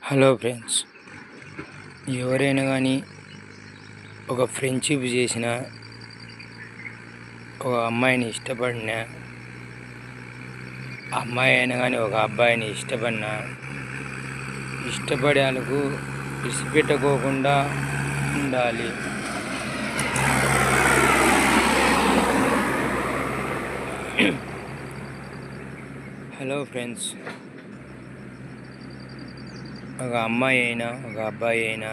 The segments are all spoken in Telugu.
హలో ఫ్రెండ్స్, ఎవరైనా కానీ ఒక ఫ్రెండ్షిప్ చేసిన ఒక అమ్మాయిని ఇష్టపడిన అమ్మాయి అయినా కానీ ఒక అబ్బాయిని ఇష్టపడే వాళ్ళకు విడిచిపెట్టుకోకుండా ఉండాలి. హలో ఫ్రెండ్స్, ఒక అమ్మాయి అయినా ఒక అబ్బాయి అయినా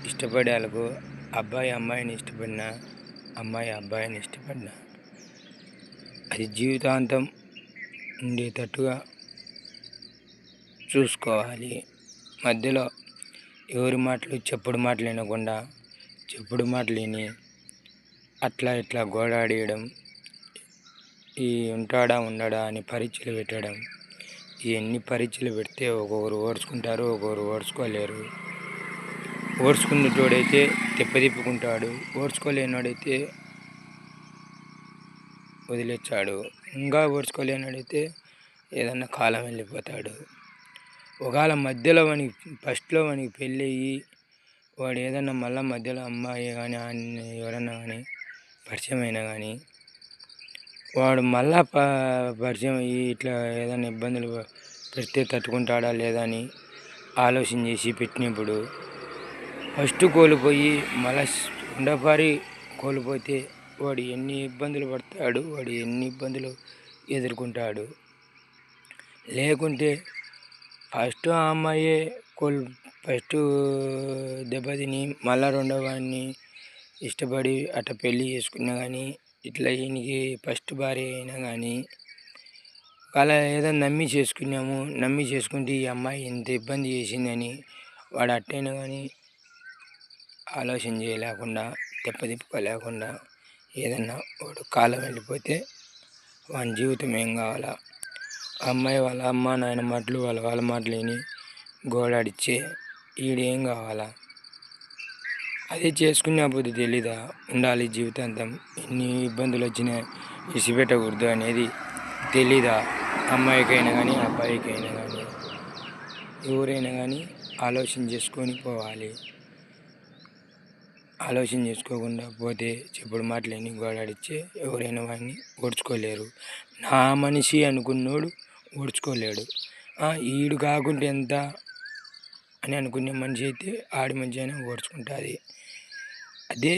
ఇష్టపడే వాళ్ళకు అబ్బాయి అమ్మాయిని ఇష్టపడిన అమ్మాయి అబ్బాయిని ఇష్టపడిన అది జీవితాంతం ఉండేటట్టుగా చూసుకోవాలి. మధ్యలో ఎవరి మాటలు చెప్పుడు మాటలు వినకుండా చెప్పుడు మాటలు విని అట్లా ఇట్లా గోడాడేయడం, ఈ ఉంటాడా ఉండడా అని పరీక్షలు పెట్టడం, ఇవన్నీ పరీక్షలు పెడితే ఒక్కొక్కరు ఓర్చుకుంటారు, ఒక్కొక్కరు ఓర్చుకోలేరు. ఓర్చుకునేటోడైతే తిప్పదిప్పుకుంటాడు, ఓర్చుకోలేనోడైతే వదిలేచ్చాడు, ఇంకా ఓర్చుకోలేనోడైతే ఏదన్నా కాలం వెళ్ళిపోతాడు. ఒకవేళ మధ్యలో ఫస్ట్లో వానికి పెళ్ళి అయ్యి వాడు ఏదన్నా మళ్ళీ మధ్యలో అమ్మాయి కానీ ఎవరన్నా కానీ పరిచయం అయినా కానీ వాడు మళ్ళా పరిచయం అయ్యి ఇట్లా ఏదైనా ఇబ్బందులు పెడితే తట్టుకుంటాడా లేదా అని ఆలోచన చేసి పెట్టినప్పుడు ఫస్ట్ కోల్పోయి మళ్ళీ ఉండపారి కోల్పోతే వాడు ఎన్ని ఇబ్బందులు పడతాడు, వాడు ఎన్ని ఇబ్బందులు ఎదుర్కొంటాడు. లేకుంటే ఫస్ట్ ఆ అమ్మాయే ఫస్ట్ దెబ్బతిని మళ్ళా రెండో వాడిని ఇష్టపడి అట్లా పెళ్ళి చేసుకున్నా కానీ ఇట్లా ఈయనకి ఫస్ట్ భార్య అయినా కానీ అలా ఏదో నమ్మి చేసుకుంటే ఈ అమ్మాయి ఇంత ఇబ్బంది చేసిందని వాడు అట్టైనా కానీ ఆలోచన చేయలేకుండా తిప్పలేకుండా ఏదన్నా వాడు కాలం వెళ్ళిపోతే వాని జీవితం ఏం కావాలా? అమ్మాయి వాళ్ళ అమ్మ నాయన మాటలు వాళ్ళ మాటలు విని గోడాడిచ్చే ఈడేం కావాలా? అదే చేసుకున్నప్పుడు తెలీదా ఉండాలి జీవితాంతం, ఎన్ని ఇబ్బందులు వచ్చినా విడిచిపెట్టకూడదు అనేది తెలీదా? అమ్మాయికైనా కానీ అబ్బాయికైనా కానీ ఎవరైనా కానీ ఆలోచన చేసుకొని పోవాలి. ఆలోచన చేసుకోకుండా పోతే చెప్పుడు మాటలని గోడాడిచ్చే ఎవరైనా వాడిని ఓడ్చుకోలేరు. నా మనిషి అనుకున్నోడు ఓడ్చుకోలేడు. ఈడు కాకుంటే ఎంత అని అనుకునే మనిషి అయితే ఆడి మంచి అయినా ఓడ్చుకుంటుంది. అదే